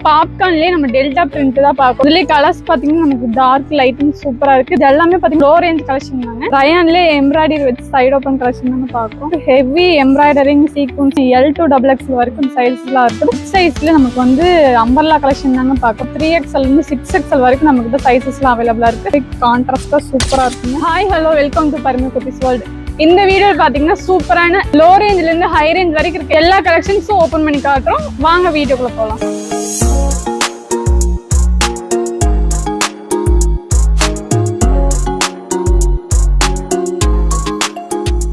பாப்கார்ன்லயே நம்ம delta print தான் பார்க்கணும். இதுலயே கலர்ஸ் பாத்தீங்கன்னா நமக்கு டார்க் லைட்டிங் சூப்பரா இருக்கு. இது எல்லாமே பாத்தீங்கன்னா லோ ரேஞ்ச் கலெக்ஷன் தாங்க. ரயான்லயே எம்ப்ராய்டரி வச்சு சைடு ஓப்பன் கலெக்ஷன் தாங்க பார்க்கணும். Heavy embroidering sequence L2 XXL வரைக்கும் சைஸ்லாம் இருக்கு. பிக் சைஸ்ல நமக்கு வந்து அம்பர்லா கலெக்ஷன் தாங்க பார்க்கணும். 3XL இருந்து 6XL வரைக்கும் நமக்கு சைசஸ்லாம் அவைலபிளா இருக்கு. கான்ட்ராஸ்டா சூப்பரா இருக்குங்க. Hi hello welcome to Parimu Kuttis world. இந்த வீடியோ பாத்தீங்கன்னா சூப்பரான லோ ரேஞ்ச்ல இருந்து ஹை ரேஞ்ச் வரைக்கும் இருக்க எல்லா கலெக்ஷன்ஸும் ஓபன் பண்ணி காட்டுறோம். வாங்க வீடியோக்குள்ள போலாம்.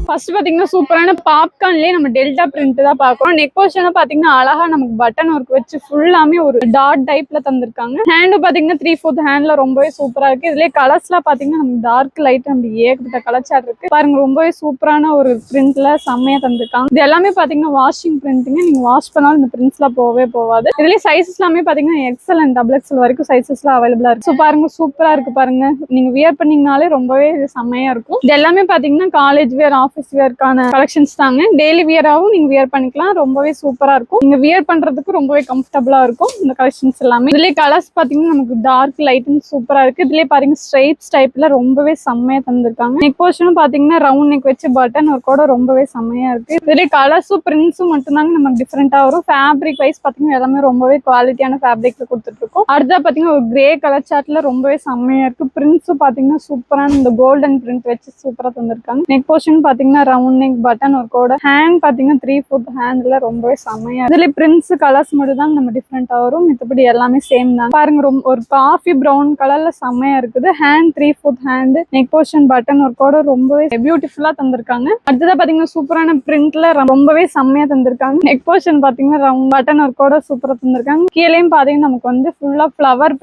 ஃபர்ஸ்ட் பாத்தீங்கன்னா சூப்பரான பாப்கார்ன்லயே நம்ம டெல்டா பிரிண்ட் தான் பாக்குறோம். நெக் போர்ஷன் பாத்தீங்கன்னா அழகா நமக்கு பட்டன் ஒர்க் வச்சு ஃபுல்லாமே ஒரு டாட் டைப்ல தந்திருக்காங்க. ஹேண்டும் பாத்தீங்கன்னா 3/4 ஹேண்ட்ல ரொம்பவே சூப்பரா இருக்கு. இதுலயே கலர்ஸ்லாம் பாத்தீங்கன்னா நமக்கு டார்க் லைட் நம்ம ஏகப்பட்ட கலர் சார்ட் இருக்கு பாருங்க. ரொம்பவே சூப்பரான ஒரு பிரிண்ட்ல செம்மையா தந்திருக்காங்க. இது எல்லாமே பாத்தீங்கன்னா வாஷிங் பிரிண்ட்ங்க. நீங்க வாஷ் பண்ணாலும் இந்த பிரிண்ட்ஸ்லாம் போவே போகாது. இதுலயே சைசஸ் எல்லாமே பாத்தீங்கன்னா XL and XXL வரைக்கும் சைசஸ்லாம் அவைலபிளா இருக்கு. ஸோ பாருங்க சூப்பரா இருக்கு பாருங்க. நீங்க வியர் பண்ணீங்கனாலே ரொம்பவே செம்மையா இருக்கும். இது எல்லாமே பாத்தீங்கன்னா காலேஜ் வேர் ஆஃபீஸ் வியர்க்கான கலெக்ஷன்ஸ் தாங்க. டெய்லி வியராவும் நீங்க வியர் பண்ணிக்கலாம். ரொம்பவே சூப்பரா இருக்கும். நீங்க வியர் பண்றதுக்கு ரொம்பவே கம்ஃபர்டபுளா இருக்கும் இந்த கலெக்ஷன்ஸ் எல்லாமே. இதுலயே கலர்ஸ் பாத்தீங்கன்னா நமக்கு டார்க் லைட்டும் சூப்பரா இருக்கு. இதுலயே பாருங்க ஸ்ட்ரைப்ஸ் டைப்ல ரொம்பவே செம்மையா தந்திருக்காங்க. நெக் போர்ஷனும் பாத்தீங்கன்னா ரவுண்ட் நெக் வச்சு பட்டன் ஒரு கூட ரொம்பவே செம்மையா இருக்கு. இதுலயே கலர்ஸும் பிரிண்ட்ஸும் மட்டும்தாங்க நமக்கு டிஃப்ரெண்டா வரும். ஃபேப்ரிக் வைஸ் பாத்தீங்கன்னா எல்லாமே ரொம்பவே குவாலிட்டியான ஃபேப்ரிக்ல கொடுத்துட்டு இருக்கோம். அடுத்தா பாத்தீங்கன்னா ஒரு கிரே கலர் சார்ட்ல ரொம்பவே செம்மையா இருக்கு. பிரிண்ட்ஸும் பாத்தீங்கன்னா சூப்பரான இந்த கோல்டன் பிரிண்ட் வச்சு சூப்பரா தந்திருக்காங்க. நெக் போர்ஷன் பாத்தீங்கன்னா ரவுண்ட் நெக் பட்டன் ஒரு கூட ஹேண்ட் பாத்தீங்கன்னா 3/4 ஹேண்ட்ல ரொம்பவே செம்மையா. இதுல பிரிண்ட்ஸ் கலர்ஸ் மட்டும் தான் நம்ம டிஃப்ரெண்டா வரும். மத்தபடி எல்லாமே சேம் தான் பாருங்க. ரொம்ப ஒரு காஃபி பிரவுன் கலர்ல செம்மையா இருக்குது. Hand 3/4 hand neck portion button ஒரு கூட ரொம்பவே பியூட்டிஃபுல்லா தந்திருக்காங்க. அடுத்ததா பாத்தீங்கன்னா சூப்பரான பிரிண்ட்ல ரொம்பவே செம்மையா தந்திருக்காங்க. நெக் போர்ஷன் பாத்தீங்கன்னா ரவுண்ட் பட்டன் ஒரு கூட சூப்பரா தந்திருக்காங்க. கீழேயும் பாத்தீங்கன்னா நமக்கு வந்து ஃபுல்லா ஃபிளவர்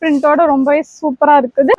பிரிண்டோட ரொம்பவே சூப்பரா இருக்குது.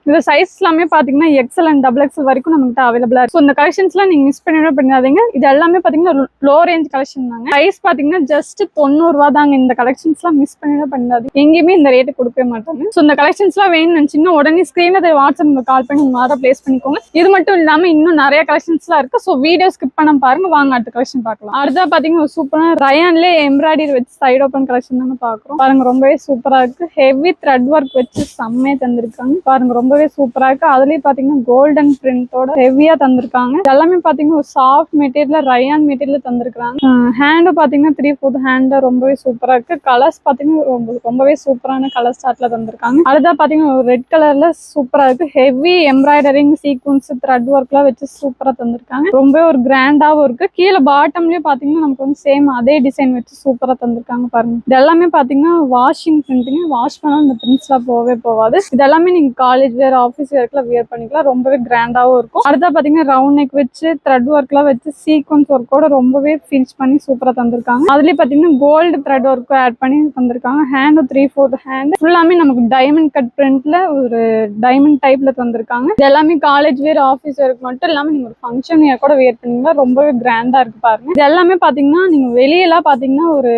இந்த சைஸ் எல்லாமே பாத்தீங்கன்னா XL and XXL வரைக்கும் நமக்கு அவைலபிளா இருக்கு. இந்த கலெக்ஷன்ஸ்லாம் நீங்க மிஸ் பண்ணிடாதீங்க. இது எல்லாமே பாத்தீங்கன்னா லோ ரேஞ்ச் கலெக்ஷன் தாங்க. பிரைஸ் பாத்தீங்கன்னா ஜஸ்ட் 90 ரூபாய் தாங்க. இந்த கலெக்ஷன்ஸ்லாம் மிஸ் பண்ணிடாதீங்க. எங்கேயுமே இந்த ரேட்டு கொடுக்கவே மாட்டாங்க. இந்த கலெக்ஷன்ஸ்லாம் வேணும்னு நினைச்சீங்கன்னா உடனே ஸ்கிரீன்ல வாட்ஸ்அப் கால் பண்ணி உங்க ஆர்டர் பிளேஸ் பண்ணிக்கோங்க. இது மட்டும் இல்லாம இன்னும் நிறைய கலெக்ஷன்ஸ்லாம் இருக்கு. ஸோ வீடியோ ஸ்கிப் பண்ண பாருங்க. வாங்க அடுத்த கலெக்ஷன் பார்க்கலாம். அடுத்தா பாத்தீங்கன்னா சூப்பரான ரயான்லயே எம்ப்ராய்டரி வச்சு சைடு ஓப்பன் கலெக்ஷன் தாங்க பாக்குறோம். பாருங்க ரொம்பவே சூப்பரா இருக்கு. ஹெவி த்ரெட் ஒர்க் வச்சு செம்மையா தந்திருக்காங்க. பாருங்க ரொம்பவே சூப்பரா இருக்கு. அதுலயே பாத்தீங்கன்னா கோல்டன் பிரிண்டோட ஹெவியா தந்திருக்காங்க. எல்லாமே பாத்தீங்கன்னா ஒரு சாஃப்ட் மெட்டீரியல் ரயான் மெட்டீரியல் தந்திருக்காங்க. ஹேண்டும் பாத்தீங்கன்னா 3/4 ஹேண்ட் ரொம்பவே சூப்பரா இருக்கு. கலர்ஸ் பாத்தீங்கன்னா ரொம்பவே சூப்பரான கலர் ஸ்டார்ட்ல தந்திருக்காங்க. அடுத்தா பாத்தீங்கன்னா ஒரு ரெட் கலர்ல சூப்பரா இருக்கு. ஹெவி எம்ப்ராய்டரிங் சீக்வன்ஸ் த்ரெட் ஒர்க்லாம் வச்சு சூப்பரா தந்திருக்காங்க. ரொம்பவே ஒரு கிராண்டாவும் இருக்கு. கீழே பாட்டம்லயே பாத்தீங்கன்னா நமக்கு வந்து சேம் அதே டிசைன் வச்சு சூப்பரா தந்திருக்காங்க பாருங்க. இது எல்லாமே பாத்தீங்கன்னா வாஷிங் பிரிண்டிங். வாஷ் பண்ணாலும் இந்த பிரிண்ட்ஸ்லாம் போவே போகாது. இது எல்லாமே நீங்க காலேஜ் வேர் ஆஃபீஸ் வேர்க்குலாம் வியர் பண்ணிக்கலாம். ரொம்பவே கிராண்டாவும் இருக்கும். அடுத்தா பாத்தீங்கன்னா ரவுண்ட் நெக் வச்சு த்ரெட் ஒர்க்லாம் வச்சு சீக்வன்ஸ் ஒர்க்கோட ரொம்பவே ஃபினிஷ் பண்ணி சூப்பரா தந்திருக்காங்க. அதுலயே பாத்தீங்கன்னா கோல்டு த்ரெட் ஒர்க் ஆட் பண்ணி தந்திருக்காங்க. ஹேண்ட் 3/4 ஹேண்ட் ஃபுல்லாமே நமக்கு டைமண்ட் கட் பிரிண்ட்ல ஒரு டைமண்ட் டைப்ல தந்திருக்காங்க. இது எல்லாமே காலேஜ் வேர் ஆஃபீஸ் வேருக்கு மட்டும் இல்லாம நீங்க ஒரு ஃபங்க்ஷன் வேர் கூட வியர் பண்ணீங்கன்னா ரொம்பவே கிராண்டா இருக்கு பாருங்க. இது எல்லாமே பாத்தீங்கன்னா நீங்க வெளியெல்லாம் பாத்தீங்கன்னா ஒரு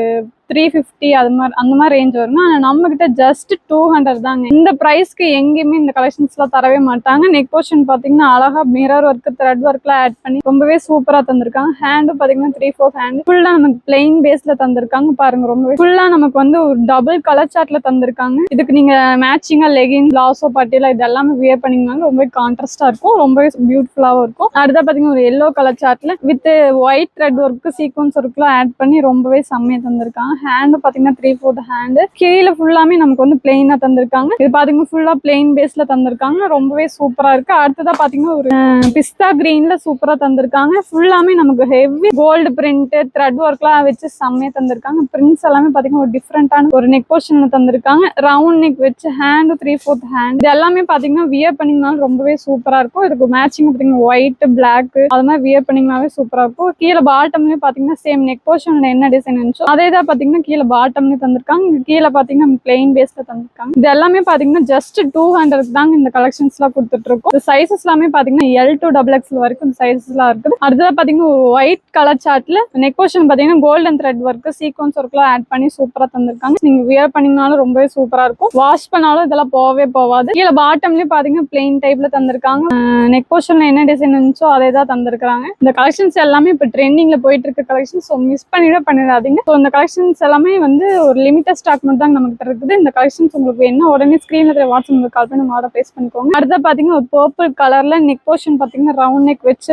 350 அந்த மாதிரி ரேஞ்ச் வரும். ஆனா நம்ம கிட்ட ஜஸ்ட் 200 தாங்க. இந்த பிரைஸ்க்கு எங்கேயுமே இந்த கலெக்ஷன்ஸ் எல்லாம் தரவே மாட்டாங்க. நெக் போர்ஷன் பாத்தீங்கன்னா அழகா மிரர் ஒர்க் த்ரெட் ஒர்க்ல ஆட் பண்ணி ரொம்பவே சூப்பரா தந்திருக்காங்க. ஹேண்டும் பாத்தீங்கன்னா 3/4 ஹேண்ட் ஃபுல்லா நமக்கு பிளெயின் பேஸ்ல தந்திருக்காங்க. பாருங்க ரொம்பவே ஃபுல்லா நமக்கு வந்து ஒரு டபுள் கலர் சார்ட்ல தந்திருக்காங்க. இதுக்கு நீங்க மேட்சிங்கா லெகின் பிளாசோ பட்டியல இது எல்லாமே வியர் பண்ணீங்கன்னா ரொம்பவே கான்ட்ராஸ்டா இருக்கும். ரொம்பவே பியூட்டிஃபுல்லாவும் இருக்கும். அடுத்த பாத்தீங்கன்னா ஒரு எல்லோ கலர் சார்ட்ல with white thread work sequins ஒர்க்லாம் ஆட் பண்ணி ரொம்பவே செம்மையா தந்திருக்காங்க. ஹேண்ட் பாத்தீங்கன்னா 3/4 ஹேண்ட் கீழே ஃபுல்லாமே நமக்கு வந்து பிளெயினா தந்திருக்காங்க. இது பாத்தீங்கன்னா ஃபுல்லா பிளெயின் பேஸ்ல தந்திருக்காங்க. ரொம்பவே சூப்பரா இருக்கு. அடுத்ததா பாத்தீங்கன்னா ஒரு பிஸ்தா கிரீன்ல சூப்பரா தந்திருக்காங்க. ஃபுல்லாமே நமக்கு ஹெவி கோல்டு பிரிண்ட் த்ரெட் ஒர்க்லாம் வச்சு செம்மையா தந்திருக்காங்க. பிரிண்ட்ஸ் எல்லாமே பாத்தீங்கன்னா ஒரு டிஃப்ரெண்டான ஒரு நெக் போர்ஷன்ல தந்திருக்காங்க. ரவுண்ட் நெக் வச்சு ஹேண்ட் 3/4 ஹேண்ட் இது எல்லாமே பாத்தீங்கன்னா வியர் பண்ணீங்கனாலும் ரொம்பவே சூப்பரா இருக்கும். இதுக்கு மேட்சிங் பாத்தீங்கன்னா ஒயிட் பிளாக் அது மாதிரி வியர் பண்ணீங்கனாவே சூப்பரா இருக்கும். கீழே பாட்டம்லயும் பாத்தீங்கன்னா சேம் நெக் போர்ஷன்ல என்ன டிசைன் இருந்துச்சோ அதே தான் பாத்தீங்கன்னா கீழே பாட்டம்ல தந்திருக்காங்க. கீழே பாத்தீங்கன்னா பிளெயின் பேஸ்ல தந்திருக்காங்க. இது எல்லாமே பாத்தீங்கன்னா ஜஸ்ட் 200 தாங்க இந்த கலெக்ஷன்ஸ் எல்லாம் கொடுத்துட்டு இருக்கோம். சைசஸ் எல்லாமே பாத்தீங்கன்னா L2 XXL வரைக்கும் சைசஸ் எல்லாம் இருக்குது. அடுத்ததா பாத்தீங்கன்னா ஒரு ஒயிட் கலர் சார்ட்ல நெக் போர்ஷன் பாத்தீங்கன்னா கோல்டன் த்ரெட் ஒர்க் சீக்வன்ஸ் ஒர்க்லாம் ஆட் பண்ணி சூப்பரா தந்திருக்காங்க. நீங்க வியர் பண்ணீங்கனாலும் ரொம்பவே சூப்பரா இருக்கும். வாஷ் பண்ணாலும் இதெல்லாம் போவே போகாது. கீழே பாட்டம்லயே பாத்தீங்கன்னா பிளெயின் டைப்ல தந்திருக்காங்க. நெக் போர்ஷன்ல என்ன டிசைன் இருந்துச்சோ அதே தான் தந்திருக்காங்க. இந்த கலெக்ஷன்ஸ் எல்லாமே இப்ப ட்ரெண்டிங்ல போயிட்டு இருக்க கலெக்ஷன். மிஸ் பண்ணிடாதீங்க. இந்த கலெக்ஷன்ஸ் கலெக்ஷன்ஸ் எல்லாமே வந்து ஒரு லிமிட்டட் ஸ்டாக் மட்டும் தான் நமக்கு இருக்குது. இந்த கலெக்ஷன்ஸ் உங்களுக்கு என்ன உடனே ஸ்கிரீன்ல வாட்ஸ்அப் உங்களுக்கு கால் பண்ணி ஆர்டர் பிளேஸ் பண்ணிக்கோங்க. அடுத்து பாத்தீங்கன்னா ஒரு பர்பிள் கலர்ல நெக் போர்ஷன் பாத்தீங்கன்னா ரவுண்ட் நெக் வச்சு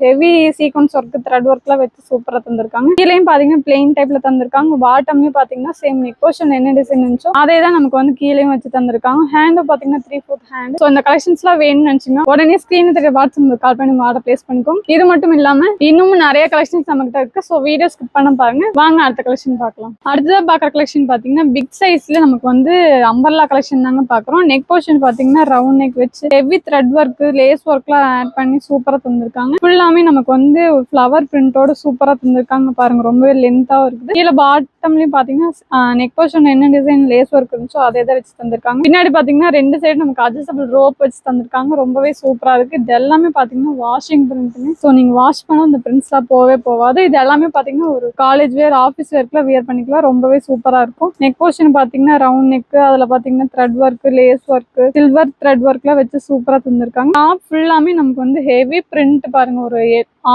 ஹெவி சீக்வன்ஸ் ஒர்க் த்ரெட் ஒர்க்லாம் வச்சு சூப்பரா தந்திருக்காங்க. கீழேயும் பாத்தீங்கன்னா பிளெயின் டைப்ல தந்திருக்காங்க. பாட்டம்லயும் பாத்தீங்கன்னா சேம் நெக் போர்ஷன் என்ன டிசைன் இருந்துச்சோ அதே தான் நமக்கு வந்து கீழேயும் வச்சு தந்திருக்காங்க. ஹேண்டும் பாத்தீங்கன்னா 3/4 ஹேண்ட். ஸோ இந்த கலெக்ஷன்ஸ்லாம் வேணும்னு நினைச்சீங்கன்னா உடனே ஸ்கிரீன் வாட்ஸ்அப் கால் பண்ணி ஆர்டர் பிளேஸ் பண்ணிக்கோங்க. இது மட்டும் இல்லாம இன்னும் நிறைய கலெக்ஷன்ஸ் நம்மகிட்ட இருக்கு. ஸோ வீடியோ ஸ்கிப் பண்ண பாருங்க. வாங்க அடுத்த கலெக்ஷன் பார்க்கலாம். அடுத்ததா பாக்குற கலெக்ஷன் பாத்தீங்கன்னா பிக் சைஸ்ல நமக்கு வந்து அம்பர்லா கலெக்ஷன் தாங்க பாக்குறோம். நெக் போர்ஷன் பாத்தீங்கன்னா ரவுண்ட் நெக் வச்சு ஹெவி த்ரெட் ஒர்க் லேஸ் ஒர்க்லாம் ஆட் பண்ணி சூப்பரா தந்திருக்காங்க. ஃபுல்லாமே நமக்கு வந்து ஃபிளவர் பிரிண்டோட சூப்பரா தந்திருக்காங்க பாருங்க. ரொம்பவே லென்த்தா இருக்குது. கீழே பாட்டம்லயும் பாத்தீங்கன்னா நெக் போர்ஷன் என்ன டிசைன் லேஸ் ஒர்க் இருந்துச்சோ அதே தான் வச்சு தந்திருக்காங்க. பின்னாடி பாத்தீங்கன்னா 2 சைடு நமக்கு அட்ஜஸ்டபிள் ரோப் வச்சு தந்திருக்காங்க. ரொம்பவே சூப்பரா இருக்கு. இது எல்லாமே பாத்தீங்கன்னா வாஷிங் பிரிண்ட். ஸோ நீங்க வாஷ் பண்ணா இந்த பிரிண்ட்ஸ்லாம் போவே போகாது. இது எல்லாமே பாத்தீங்கன்னா ஒரு காலேஜ் வேர் ஆஃபீஸ் வேர்க்குலாம் வியர் பண்ணிக்கலாம். ரொம்பவே சூப்பரா இருக்கும். நெக் போர்ஷன் பாத்தீங்கன்னா ரவுண்ட் நெக், அதுல பாத்தீங்கன்னா thread work, lace work, silver thread ஒர்க்லாம் வச்சு சூப்பரா தந்திருக்காங்க. டாப் ஃபுல்லாமே நமக்கு வந்து ஹெவி பிரிண்ட் பாருங்க. ஒரு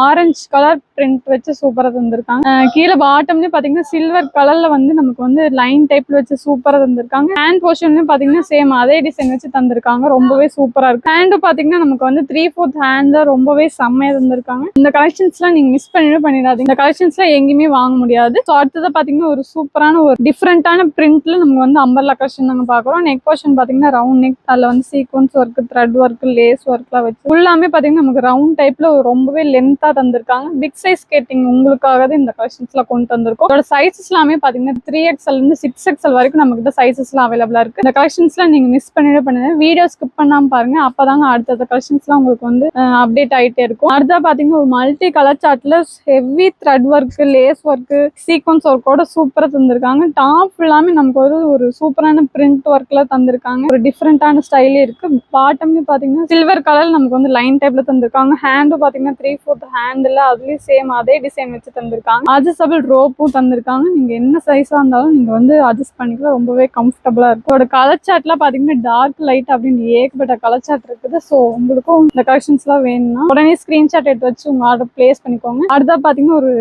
ஆரஞ்சு கலர் பிரிண்ட் வச்சு சூப்பரா தந்திருக்காங்க. கீழே பாட்டம்லயும் பாத்தீங்கன்னா சில்வர் கலர்ல வந்து நமக்கு வந்து லைன் டைப்ல வச்சு சூப்பரா தந்திருக்காங்க. ஹேண்ட் போர்ஷன்லயும் பாத்தீங்கன்னா சேம் அதே டிசைன் வச்சு தந்திருக்காங்க. ரொம்பவே சூப்பரா இருக்கு. ஹேண்டும் பாத்தீங்கன்னா நமக்கு வந்து 3/4 ஹேண்ட்ல ரொம்பவே செம்மையா தந்திருக்காங்க. இந்த கலெக்ஷன்ஸ் எல்லாம் நீங்க மிஸ் பண்ணிடாதீங்க. இந்த கலெக்ஷன்ஸ் எல்லாம் எங்கேயுமே வாங்க முடியாது. ஸோ அடுத்தது பாத்தீங்கன்னா ஒரு சூப்பரான ஒரு டிஃப்ரெண்டான பிரிண்ட்ல நம்ம வந்து அம்பர்லா கலெக்ஷன் நாங்க பாக்குறோம். நெக் போர்ஷன் பாத்தீங்கன்னா ரவுண்ட் நெக், அதுல வந்து sequins work, thread work, lace ஒர்க்லாம் வச்சு ஃபுல்லாமே பாத்தீங்கன்னா நமக்கு ரவுண்ட் டைப்ல ரொம்பவே லென்த்தா தந்திருக்காங்க. பிக் சைஸ் கேட்டிங் உங்களுக்காக இந்த கலெக்ஷன்ஸ்ல கொண்டு வந்திருக்கோம். அதோட சைஸஸ் எல்லாமே பாத்தீங்கன்னா 3XL இருந்து 6XL வரைக்கும் நம்ம கிட்ட சைஸஸ் எல்லாம் அவைலபிளா இருக்கு. இந்த கலெக்ஷன்ஸ்ல நீங்க மிஸ் பண்ணிடுங்க. வீடியோ ஸ்கிப் பண்ணாம பாருங்க. அப்பதாங்க அடுத்த கலெக்ஷன்ஸ் எல்லாம் உங்களுக்கு வந்து அப்டேட் ஆயிட்டே இருக்கும். அடுத்தா பாத்தீங்கன்னா ஒரு மல்டி கலர் சார்ட்ல heavy thread work, lace work, sequins ஒர்க்கோட சூப்பரா தந்திருக்காங்க. டாப் ஃபுல்லாமே நமக்கு ஒரு சூப்பரான பிரிண்ட் ஒர்க்ல தந்திருக்காங்க. ஒரு டிஃப்ரெண்டான ஸ்டைலே இருக்கு. பாட்டம்லயும் பாத்தீங்கன்னா சில்வர் கலர் நமக்கு வந்து லைன் டைப்ல தந்திருக்காங்க. ஹேண்டும் பாத்தீங்கன்னா 3/4 ஹேண்ட்ல அதுலயும் சேம் அதே டிசைன் வச்சு தந்திருக்காங்க. அட்ஜஸ்டபிள் ரோப்பும் தந்திருக்காங்க. நீங்க என்ன சைஸா இருந்தாலும் நீங்க வந்து அட்ஜஸ்ட் பண்ணிக்கலாம். ரொம்பவே கம்ஃபர்டபுளா இருக்கு. இதோட கலர் சார்ட்ல பாத்தீங்கன்னா டார்க் லைட் அப்படின்னு ஏகப்பட்ட கலர் சார்ட் இருக்குது. ஸோ உங்களுக்கும் இந்த கலெக்ஷன்ஸ் எல்லாம் வேணும்னா உடனே ஸ்கிரீன்ஷாட் எடுத்து வச்சு உங்க ஆர்டர் பிளேஸ் பண்ணிக்கோங்க. அடுத்தா பாத்தீங்கன்னா ஒரு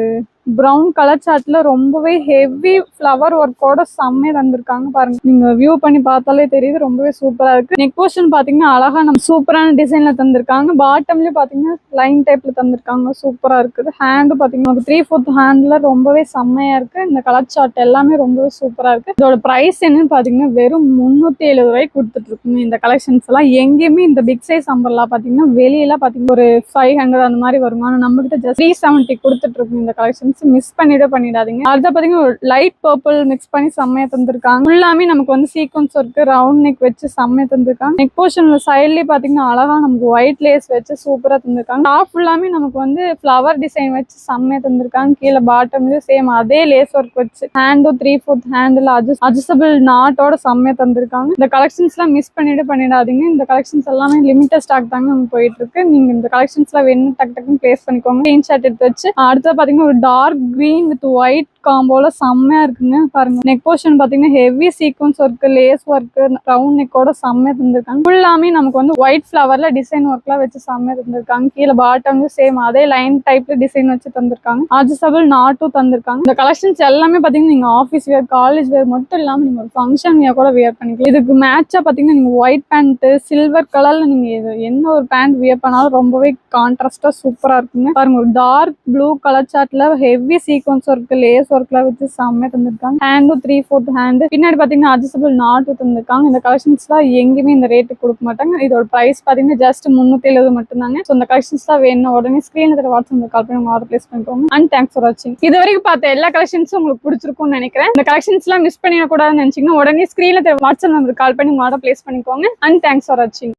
ப்ரௌன் கலர் சார்ட்ல ரொம்பவே ஹெவி ஃபிளவர் ஒர்க்கோட செம்மையா தந்திருக்காங்க பாருங்க. நீங்க வியூ பண்ணி பார்த்தாலே தெரியுது. ரொம்பவே சூப்பரா இருக்கு. நெக் போர்ஷன் பாத்தீங்கன்னா அழகா நம்ம சூப்பரான டிசைன்ல தந்திருக்காங்க. பாட்டம்லயும் பாத்தீங்கன்னா லைன் டைப்ல தந்திருக்காங்க. சூப்பரா இருக்குது. ஹேண்டும் பாத்தீங்கன்னா 3/4 ஹேண்ட்ல ரொம்பவே செம்மையா இருக்கு. இந்த கலர் சார்ட் எல்லாமே ரொம்பவே சூப்பரா இருக்கு. இதோட பிரைஸ் என்னன்னு பாத்தீங்கன்னா வெறும் 370 ரூபாய்க்கு கொடுத்துட்டு இருக்குங்க. இந்த கலெக்ஷன்ஸ் எல்லாம் எங்கேயுமே இந்த பிக் சைஸ் அம்பர்லா பாத்தீங்கன்னா வெளியில பாத்தீங்கன்னா ஒரு 500 அந்த மாதிரி வரும். ஆனா நம்ம கிட்ட ஜஸ்ட் 370 கொடுத்துட்டு இருக்கும். இந்த கலெக்ஷன் மிஸ் பண்ணிடாதீங்க. அடுத்த பாத்தீங்கன்னா ஒரு லைட் பர்பிள் மிக்ஸ் பண்ணி செம்மையா தந்திருக்காங்க. ஃபுல்லாமே நமக்கு வந்து சீக்வன்ஸ் ஒர்க், ரவுண்ட் நெக் வச்சு செம்மையா தந்திருக்காங்க. நெக் போர்ஷன்ல சைட்லயே பாத்தீங்கன்னா அழகா நமக்கு ஒயிட் லேஸ் வச்சு சூப்பரா தந்திருக்காங்க. டாப் ஃபுல்லாமே நமக்கு வந்து ஃபிளவர் டிசைன் வச்சு செம்மையா தந்திருக்காங்க. கீழே பாட்டம்லயும் சேம் அதே லேஸ் ஒர்க் வச்சு ஹேண்டும் 3/4 ஹேண்ட்ல அட்ஜஸ்டபிள் நாட்டோட செம்மையா தந்திருக்காங்க. இந்த கலெக்ஷன்ஸ் எல்லாம் மிஸ் பண்ணிடாதீங்க. இந்த கலெக்ஷன்ஸ் எல்லாமே லிமிட்டட் ஸ்டாக் தாங்க நமக்கு போயிட்டு இருக்கு. நீங்க இந்த கலெக்ஷன்ஸ் எல்லாம் வேணும் டக்குன்னு பிளேஸ் பண்ணிக்கோங்க. ஸ்கிரீன்ஷாட் எடுத்து வச்சு அடுத்த பாத்தீங்கன்னா ஒரு டார்க் green with white காம்போல செம்மையா இருக்குங்க பாருங்க. நெக் போர்ஷன் பாத்தீங்கன்னா heavy sequins work, lace work, round நெக்கோட செம்மையா தந்திருக்காங்க. ஃபுல்லாமே நமக்கு வந்து ஒயிட் ஃபிளவர்ல டிசைன் ஒர்க்லாம் வச்சு செம்மையா தந்திருக்காங்க. கீழே பாட்டம்லயும் சேம் அதே லைன் டைப்ல டிசைன் வச்சு தந்திருக்காங்க. அட்ஜஸ்டபிள் நாட்டும் தந்திருக்காங்க. இந்த கலெக்ஷன்ஸ் எல்லாமே பாத்தீங்கன்னா நீங்க ஆஃபீஸ் வேர், காலேஜ் வேர் மட்டும் இல்லாம நீங்க ஒரு ஃபங்க்ஷன் வேர் கூட வியர் பண்ணிக்கலாம். இதுக்கு மேட்சா பாத்தீங்கன்னா நீங்க ஒயிட் பேண்ட், சில்வர் கலர்ல நீங்க என்ன ஒரு பேண்ட் வியர் பண்ணாலும் ரொம்பவே கான்ட்ராஸ்டா சூப்பரா இருக்குங்க பாருங்க. ஒரு டார்க் ப்ளூ கலர் சார்ட்ல ஹெவி சீக்வன்ஸ் ஒர்க், லேஸ் ஒர்க்லாம் வச்சு செம்மையா தந்திருக்காங்க. ஹேண்டும் 3/4 ஹேண்ட். பின்னாடி பாத்தீங்கன்னா அட்ஜஸ்டபிள் நாட்டும் தந்திருக்காங்க. இந்த கலெக்ஷன்ஸ் எல்லாம் எங்கேயுமே இந்த ரேட்டுக்கு கொடுக்க மாட்டாங்க. இதோட பிரைஸ் பாத்தீங்கன்னா ஜஸ்ட் 370 மட்டும் தாங்க. ஸோ இந்த கலெக்ஷன்ஸ் தான் வேணும் உடனே ஸ்கிரீன்ல வாட்ஸ்அப்ல கால் பண்ணி உங்க ஆர்டர் பிளேஸ் பண்ணிக்கோங்க. அண்ட் தேங்க்ஸ் ஃபார் வாட்சிங். இது வரைக்கும் பார்த்த எல்லா கலெக்ஷன்ஸும் உங்களுக்கு பிடிச்சிருக்கும்னு நினைக்கிறேன். இந்த கலெக்ஷன்ஸ் எல்லாம் மிஸ் பண்ணிடக்கூடாதுன்னு நினைச்சீங்கன்னா உடனே ஸ்கிரீன்ல வாட்ஸ்அப் நம்பருக்கு கால் பண்ணி உங்க ஆர்டர் பிளேஸ் பண்ணிக்கோங்க. அண்ட் தேங்க்ஸ் ஃபார் வாட்சிங்.